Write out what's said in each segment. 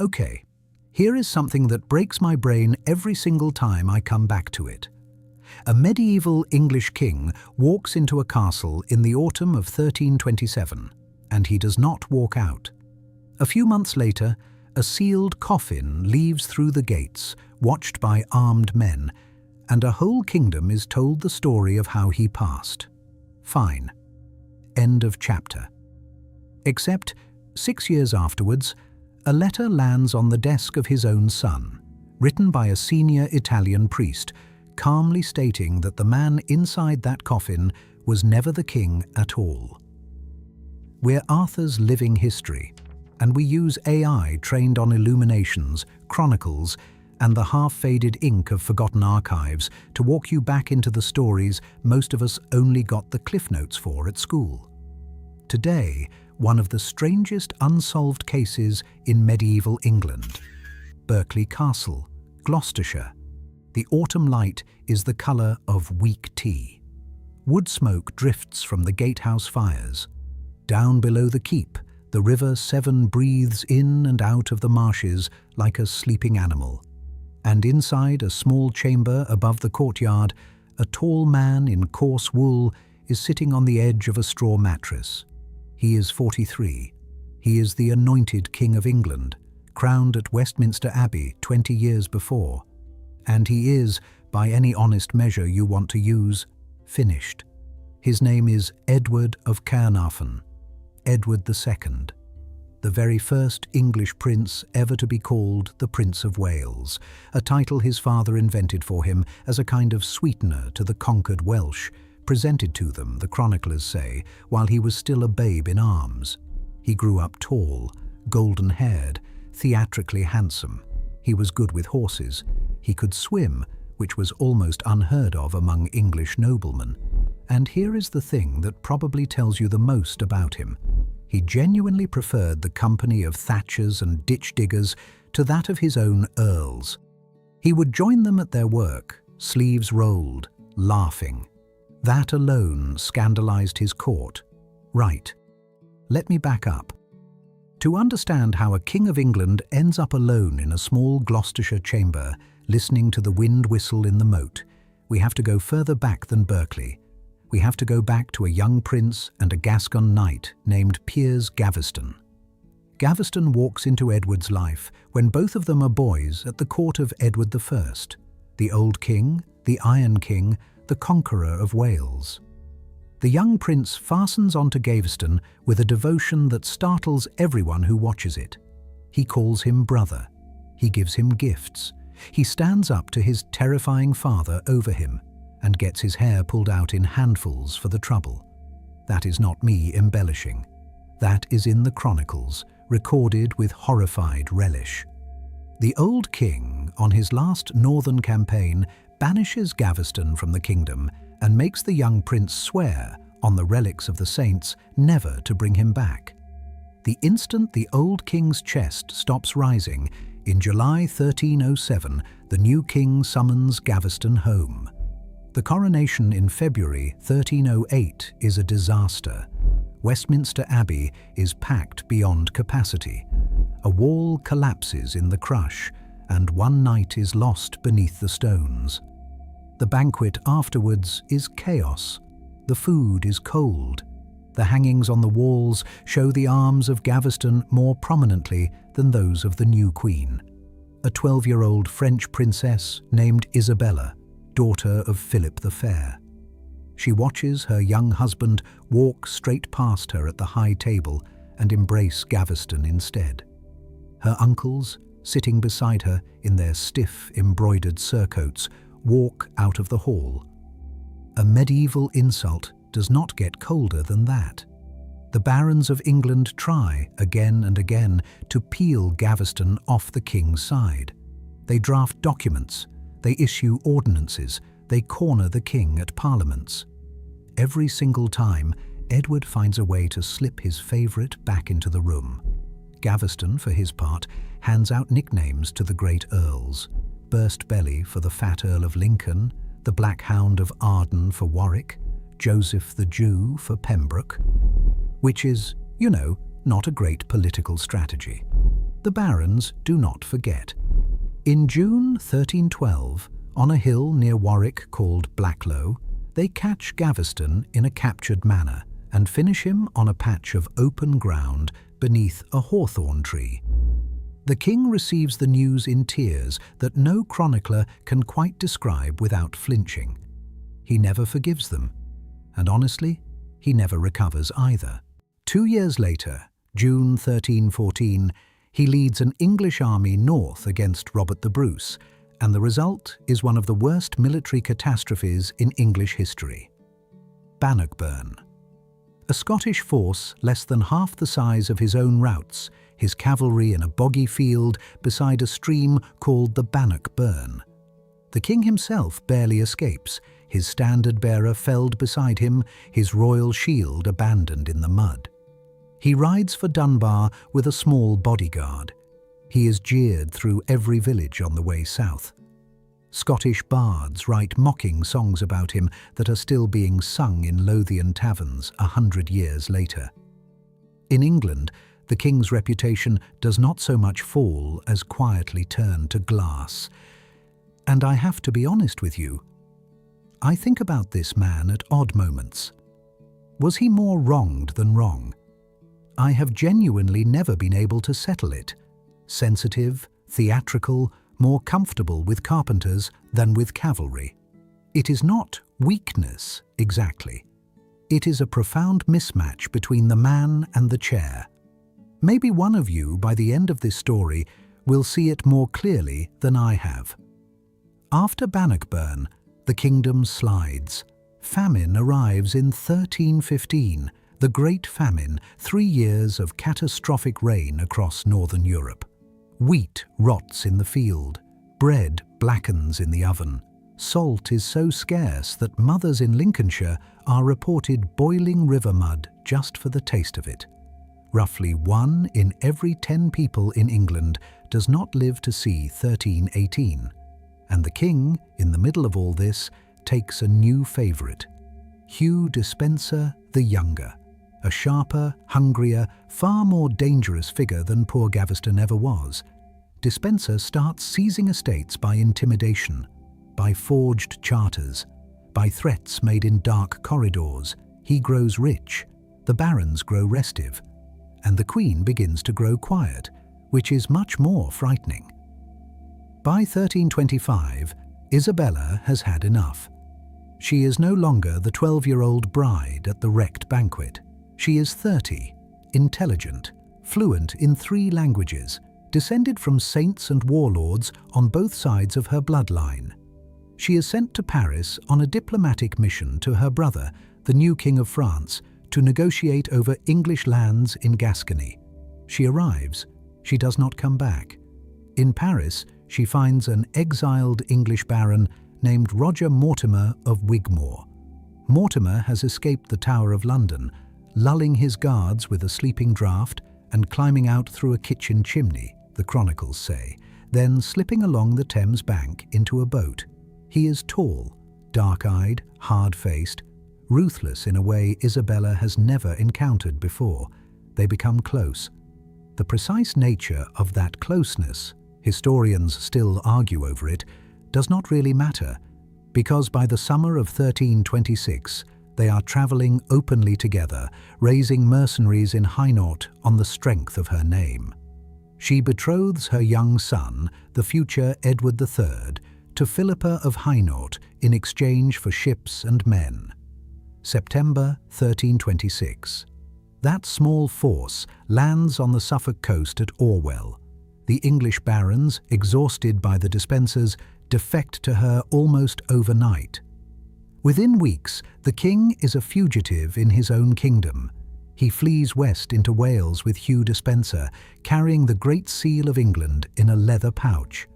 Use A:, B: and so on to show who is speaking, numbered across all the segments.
A: Okay, here is something that breaks my brain every single time I come back to it. A medieval English king walks into a castle in the autumn of 1327, and he does not walk out. A few months later, a sealed coffin leaves through the gates, watched by armed men, and a whole kingdom is told the story of how he passed. Fine. End of chapter. Except, 6 years afterwards, a letter lands on the desk of his own son, written by a senior Italian priest, calmly stating that the man inside that coffin was never the king at all. We're Arthur's living history, and we use AI trained on illuminations, chronicles, and the half-faded ink of forgotten archives to walk you back into the stories most of us only got the cliff notes for at school. Today, one of the strangest unsolved cases in medieval England. Berkeley Castle, Gloucestershire. The autumn light is the colour of weak tea. Wood smoke drifts from the gatehouse fires. Down below the keep, the River Severn breathes in and out of the marshes like a sleeping animal. And inside a small chamber above the courtyard, a tall man in coarse wool is sitting on the edge of a straw mattress. He is 43. He is the anointed King of England, crowned at Westminster Abbey 20 years before. And he is, by any honest measure you want to use, finished. His name is Edward of Caernarfon, Edward II, the very first English prince ever to be called the Prince of Wales, a title his father invented for him as a kind of sweetener to the conquered Welsh, presented to them, the chroniclers say, while he was still a babe in arms. He grew up tall, golden-haired, theatrically handsome. He was good with horses. He could swim, which was almost unheard of among English noblemen. And here is the thing that probably tells you the most about him. He genuinely preferred the company of thatchers and ditch diggers to that of his own earls. He would join them at their work, sleeves rolled, laughing. That alone scandalized his court. Right. Let me back up. To understand how a King of England ends up alone in a small Gloucestershire chamber, listening to the wind whistle in the moat, we have to go further back than Berkeley. We have to go back to a young prince and a Gascon knight named Piers Gaveston. Gaveston walks into Edward's life when both of them are boys at the court of Edward I, the Old King, the Iron King, the conqueror of Wales. The young prince fastens onto Gaveston with a devotion that startles everyone who watches it. He calls him brother. He gives him gifts. He stands up to his terrifying father over him and gets his hair pulled out in handfuls for the trouble. That is not me embellishing. That is in the chronicles, recorded with horrified relish. The old king, on his last northern campaign, banishes Gaveston from the kingdom and makes the young prince swear, on the relics of the saints, never to bring him back. The instant the old king's chest stops rising, in July 1307, the new king summons Gaveston home. The coronation in February 1308 is a disaster. Westminster Abbey is packed beyond capacity. A wall collapses in the crush, and one knight is lost beneath the stones. The banquet afterwards is chaos. The food is cold. The hangings on the walls show the arms of Gaveston more prominently than those of the new queen, a 12-year-old French princess named Isabella, daughter of Philip the Fair. She watches her young husband walk straight past her at the high table and embrace Gaveston instead. Her uncles, sitting beside her in their stiff, embroidered surcoats, walk out of the hall. A medieval insult does not get colder than that. The barons of England try, again and again, to peel Gaveston off the king's side. They draft documents, they issue ordinances, they corner the king at parliaments. Every single time, Edward finds a way to slip his favourite back into the room. Gaveston, for his part, hands out nicknames to the great earls. Burst Belly for the fat Earl of Lincoln, the Black Hound of Arden for Warwick, Joseph the Jew for Pembroke, which is, you know, not a great political strategy. the barons do not forget. In June 1312, on a hill near Warwick called Blacklow, they catch Gaveston in a captured manner and finish him on a patch of open ground beneath a hawthorn tree. The king receives the news in tears that no chronicler can quite describe without flinching. He never forgives them, and honestly, he never recovers either. 2 years later, June 1314, he leads an English army north against Robert the Bruce, and the result is one of the worst military catastrophes in English history. Bannockburn. A Scottish force less than half the size of his own routs, his cavalry in a boggy field beside a stream called the Bannockburn. The king himself barely escapes, his standard-bearer felled beside him, his royal shield abandoned in the mud. He rides for Dunbar with a small bodyguard. He is jeered through every village on the way south. Scottish bards write mocking songs about him that are still being sung in Lothian taverns 100 years later. In England, the king's reputation does not so much fall as quietly turn to glass. And I have to be honest with you, I think about this man at odd moments. Was he more wronged than wrong? I have genuinely never been able to settle it. Sensitive, theatrical, more comfortable with carpenters than with cavalry. It is not weakness, exactly. It is a profound mismatch between the man and the chair. Maybe one of you, by the end of this story, will see it more clearly than I have. After Bannockburn, the kingdom slides. Famine arrives in 1315, the Great Famine, 3 years of catastrophic rain across northern Europe. Wheat rots in the field, bread blackens in the oven. Salt is so scarce that mothers in Lincolnshire are reported boiling river mud just for the taste of it. Roughly 1 in every 10 people in England does not live to see 1318. And the king, in the middle of all this, takes a new favourite. Hugh Despenser the Younger, a sharper, hungrier, far more dangerous figure than poor Gaveston ever was. Despenser starts seizing estates by intimidation, by forged charters, by threats made in dark corridors. He grows rich, the barons grow restive, and the queen begins to grow quiet, which is much more frightening. By 1325, Isabella has had enough. She is no longer the 12-year-old bride at the wrecked banquet. She is 30, intelligent, fluent in 3 languages, descended from saints and warlords on both sides of her bloodline. She is sent to Paris on a diplomatic mission to her brother, the new King of France, to negotiate over English lands in Gascony. She arrives. She does not come back. In Paris, she finds an exiled English baron named Roger Mortimer of Wigmore. Mortimer has escaped the Tower of London, lulling his guards with a sleeping draught and climbing out through a kitchen chimney, the chronicles say, then slipping along the Thames bank into a boat. He is tall, dark-eyed, hard-faced, ruthless in a way Isabella has never encountered before. They become close. The precise nature of that closeness, historians still argue over it, does not really matter, because by the summer of 1326, they are travelling openly together, raising mercenaries in Hainault on the strength of her name. She betroths her young son, the future Edward III, to Philippa of Hainault in exchange for ships and men. September 1326. That small force lands on the Suffolk coast at Orwell. The English barons, exhausted by the Despensers, defect to her almost overnight. Within weeks, the king is a fugitive in his own kingdom. He flees west into Wales with Hugh Despenser, carrying the Great Seal of England in a leather pouch.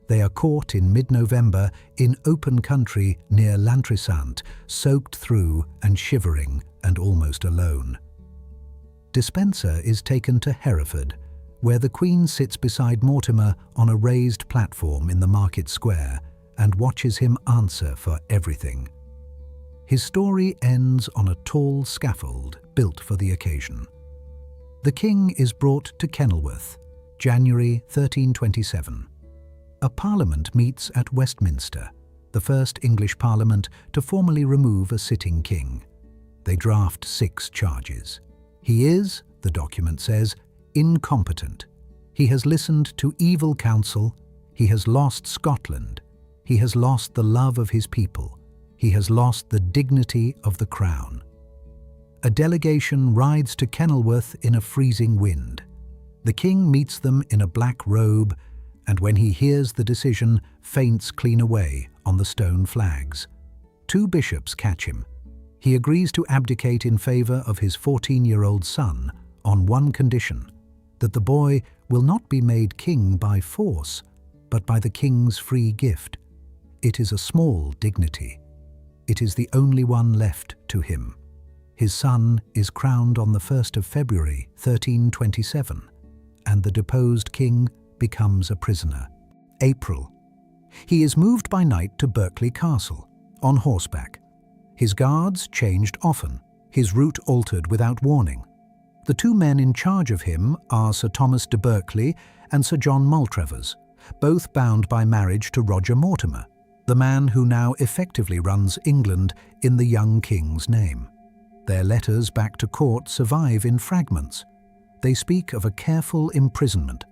A: They are caught in mid-November in open country near Lantrisant, soaked through and shivering and almost alone. Despenser is taken to Hereford, where the Queen sits beside Mortimer on a raised platform in the market square and watches him answer for everything. His story ends on a tall scaffold built for the occasion. The king is brought to Kenilworth. January 1327. A parliament meets at Westminster, the first English parliament to formally remove a sitting king. They draft 6 charges. He is, the document says, incompetent. He has listened to evil counsel. He has lost Scotland. He has lost the love of his people. He has lost the dignity of the crown. A delegation rides to Kenilworth in a freezing wind. The king meets them in a black robe, and when he hears the decision, faints clean away on the stone flags. 2 bishops catch him. He agrees to abdicate in favour of his 14-year-old son on one condition, that the boy will not be made king by force, but by the king's free gift. It is a small dignity. It is the only one left to him. His son is crowned on the 1st of February 1327, and the deposed king becomes a prisoner. April. He is moved by night to Berkeley Castle, on horseback. His guards changed often, his route altered without warning. The 2 men in charge of him are Sir Thomas de Berkeley and Sir John Maltravers, both bound by marriage to Roger Mortimer, the man who now effectively runs England in the young king's name. Their letters back to court survive in fragments. They speak of a careful imprisonment,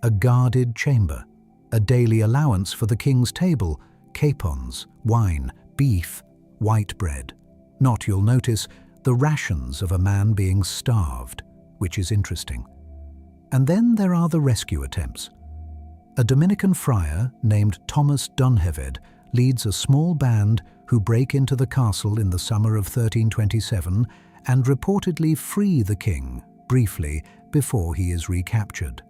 A: a guarded chamber, a daily allowance for the king's table, capons, wine, beef, white bread. Not, you'll notice, the rations of a man being starved, which is interesting. And then there are the rescue attempts. A Dominican friar named Thomas Dunheved leads a small band who break into the castle in the summer of 1327 and reportedly free the king, briefly, before he is recaptured.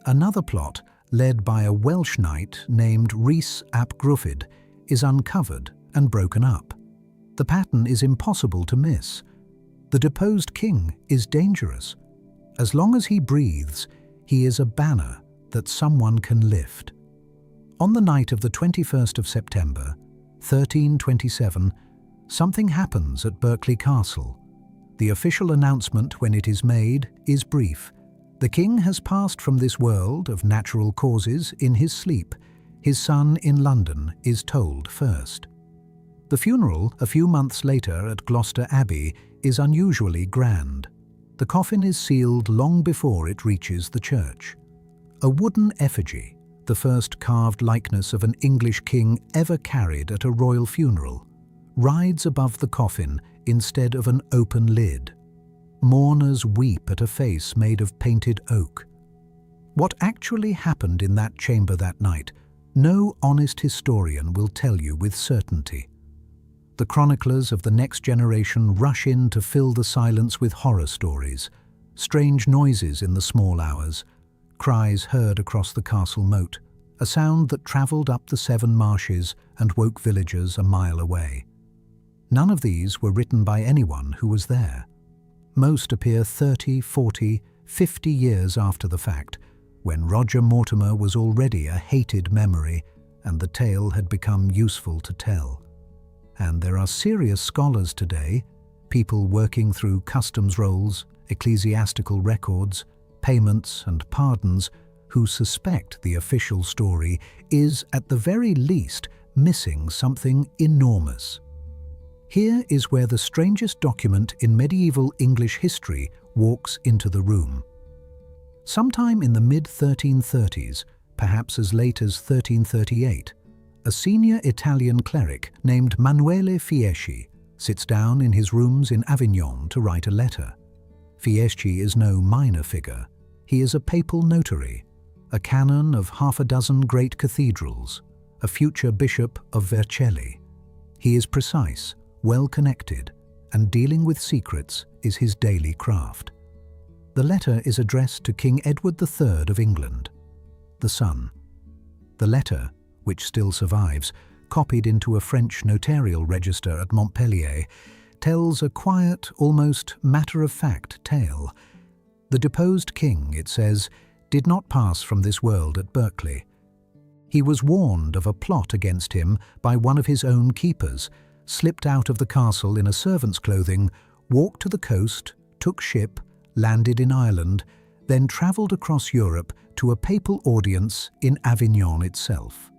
A: Another plot, led by a Welsh knight named Rhys ap Gruffydd, is uncovered and broken up. The pattern is impossible to miss. The deposed king is dangerous. As long as he breathes, he is a banner that someone can lift. On the night of the 21st of September, 1327, something happens at Berkeley Castle. The official announcement, when it is made, is brief. The king has passed from this world of natural causes in his sleep. His son in London is told first. The funeral, a few months later at Gloucester Abbey, is unusually grand. The coffin is sealed long before it reaches the church. A wooden effigy, the first carved likeness of an English king ever carried at a royal funeral, rides above the coffin instead of an open lid. Mourners weep at a face made of painted oak. What actually happened in that chamber that night, no honest historian will tell you with certainty. The chroniclers of the next generation rush in to fill the silence with horror stories, strange noises in the small hours, cries heard across the castle moat, a sound that travelled up the 7 marshes and woke villagers a mile away. None of these were written by anyone who was there. Most appear 30, 40, 50 years after the fact, when Roger Mortimer was already a hated memory and the tale had become useful to tell. And there are serious scholars today, people working through customs rolls, ecclesiastical records, payments and pardons, who suspect the official story is, at the very least, missing something enormous. Here is where the strangest document in medieval English history walks into the room. Sometime in the mid-1330s, perhaps as late as 1338, a senior Italian cleric named Manuele Fieschi sits down in his rooms in Avignon to write a letter. Fieschi is no minor figure. He is a papal notary, a canon of half a dozen great cathedrals, a future bishop of Vercelli. He is precise, well-connected, and dealing with secrets is his daily craft. The letter is addressed to King Edward III of England, the son. The letter, which still survives, copied into a French notarial register at Montpellier, tells a quiet, almost matter-of-fact tale. The deposed king, it says, did not pass from this world at Berkeley. He was warned of a plot against him by one of his own keepers, slipped out of the castle in a servant's clothing, walked to the coast, took ship, landed in Ireland, then travelled across Europe to a papal audience in Avignon itself.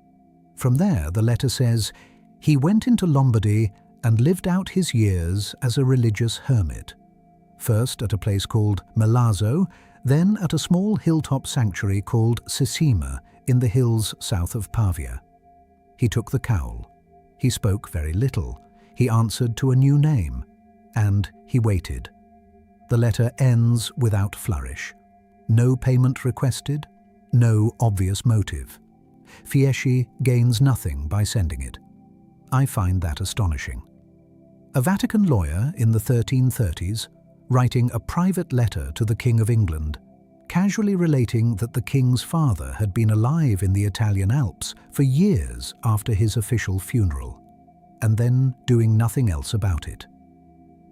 A: From there, the letter says, he went into Lombardy and lived out his years as a religious hermit, first at a place called Milazzo, then at a small hilltop sanctuary called Sisima in the hills south of Pavia. He took the cowl. He spoke very little. He answered to a new name, and he waited. The letter ends without flourish. No payment requested, no obvious motive. Fieschi gains nothing by sending it. I find that astonishing. A Vatican lawyer in the 1330s, writing a private letter to the King of England, casually relating that the king's father had been alive in the Italian Alps for years after his official funeral, and then doing nothing else about it.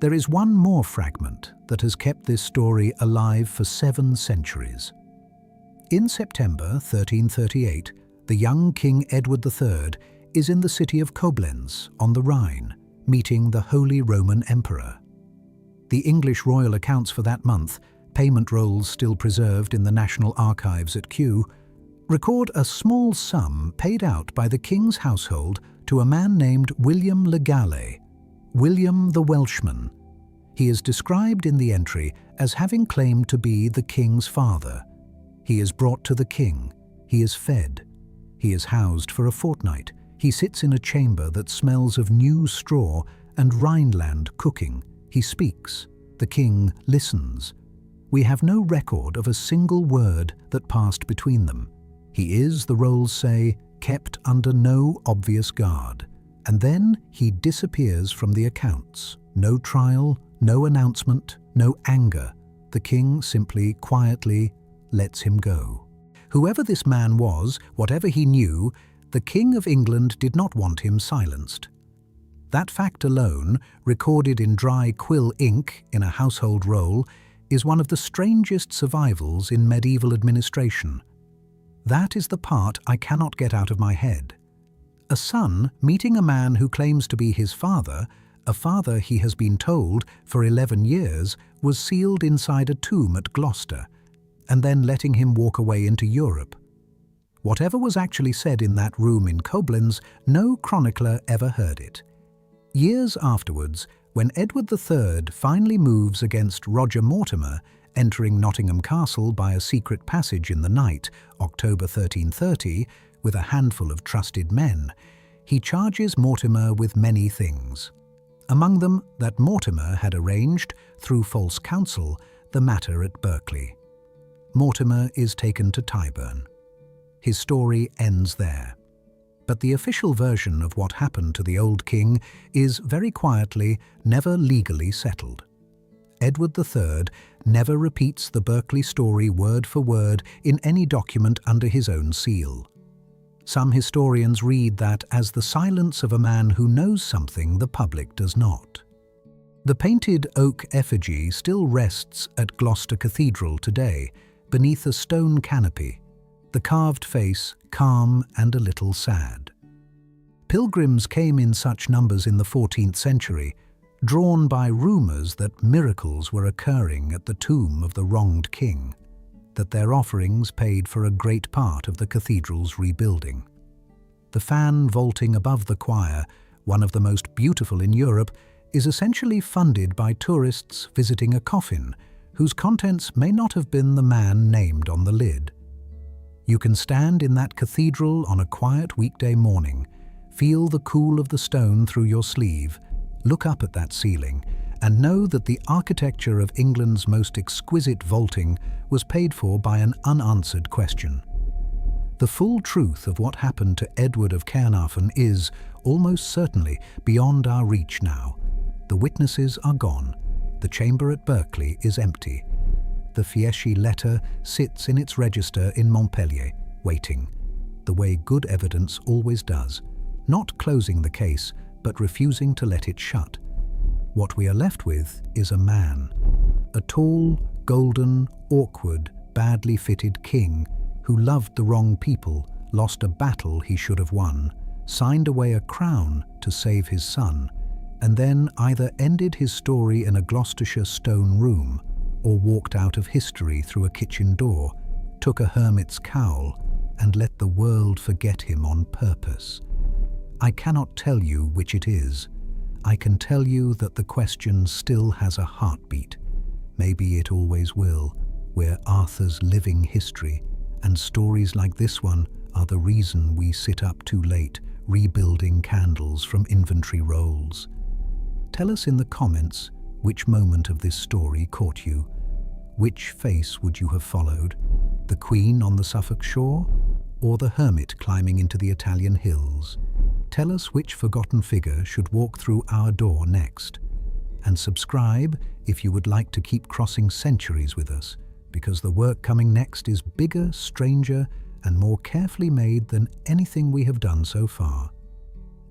A: There is one more fragment that has kept this story alive for 7 centuries. In September 1338, the young King Edward III is in the city of Koblenz on the Rhine, meeting the Holy Roman Emperor. The English royal accounts for that month, payment rolls still preserved in the National Archives at Kew, record a small sum paid out by the king's household to a man named William le Gallais, William the Welshman. He is described in the entry as having claimed to be the king's father. He is brought to the king. He is fed. He is housed for a fortnight. He sits in a chamber that smells of new straw and Rhineland cooking. He speaks. The king listens. We have no record of a single word that passed between them. He is, the rolls say, kept under no obvious guard. And then he disappears from the accounts. No trial, no announcement, no anger. The king simply, quietly lets him go. Whoever this man was, whatever he knew, the King of England did not want him silenced. That fact alone, recorded in dry quill ink in a household roll, is one of the strangest survivals in medieval administration. That is the part I cannot get out of my head. A son meeting a man who claims to be his father, a father he has been told for 11 years was sealed inside a tomb at Gloucester, and then letting him walk away into Europe. Whatever was actually said in that room in Koblenz, no chronicler ever heard it. Years afterwards, when Edward III finally moves against Roger Mortimer, entering Nottingham Castle by a secret passage in the night, October 1330, with a handful of trusted men, he charges Mortimer with many things. Among them, that Mortimer had arranged, through false counsel, the matter at Berkeley. Mortimer is taken to Tyburn. His story ends there. But the official version of what happened to the old king is, very quietly, never legally settled. Edward III never repeats the Berkeley story word for word in any document under his own seal. Some historians read that as the silence of a man who knows something the public does not. The painted oak effigy still rests at Gloucester Cathedral today, beneath a stone canopy, the carved face calm and a little sad. Pilgrims came in such numbers in the 14th century, drawn by rumours that miracles were occurring at the tomb of the wronged king, that their offerings paid for a great part of the cathedral's rebuilding. The fan vaulting above the choir, one of the most beautiful in Europe, is essentially funded by tourists visiting a coffin whose contents may not have been the man named on the lid. You can stand in that cathedral on a quiet weekday morning, feel the cool of the stone through your sleeve, look up at that ceiling, and know that the architecture of England's most exquisite vaulting was paid for by an unanswered question. The full truth of what happened to Edward of Caernarfon is, almost certainly, beyond our reach now. The witnesses are gone. The chamber at Berkeley is empty. The Fieschi Letter sits in its register in Montpellier, waiting, the way good evidence always does, not closing the case, but refusing to let it shut. What we are left with is a man, a tall, golden, awkward, badly fitted king who loved the wrong people, lost a battle he should have won, signed away a crown to save his son, and then either ended his story in a Gloucestershire stone room or walked out of history through a kitchen door, took a hermit's cowl, and let the world forget him on purpose. I cannot tell you which it is. I can tell you that the question still has a heartbeat. Maybe it always will. We're Arthur's living history, and stories like this one are the reason we sit up too late rebuilding candles from inventory rolls. Tell us in the comments which moment of this story caught you. Which face would you have followed? The Queen on the Suffolk shore, or the hermit climbing into the Italian hills? Tell us which forgotten figure should walk through our door next. And subscribe if you would like to keep crossing centuries with us, because the work coming next is bigger, stranger, and more carefully made than anything we have done so far.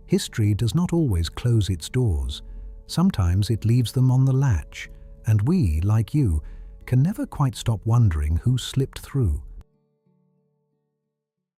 A: History does not always close its doors. Sometimes it leaves them on the latch, and we, like you, can never quite stop wondering who slipped through.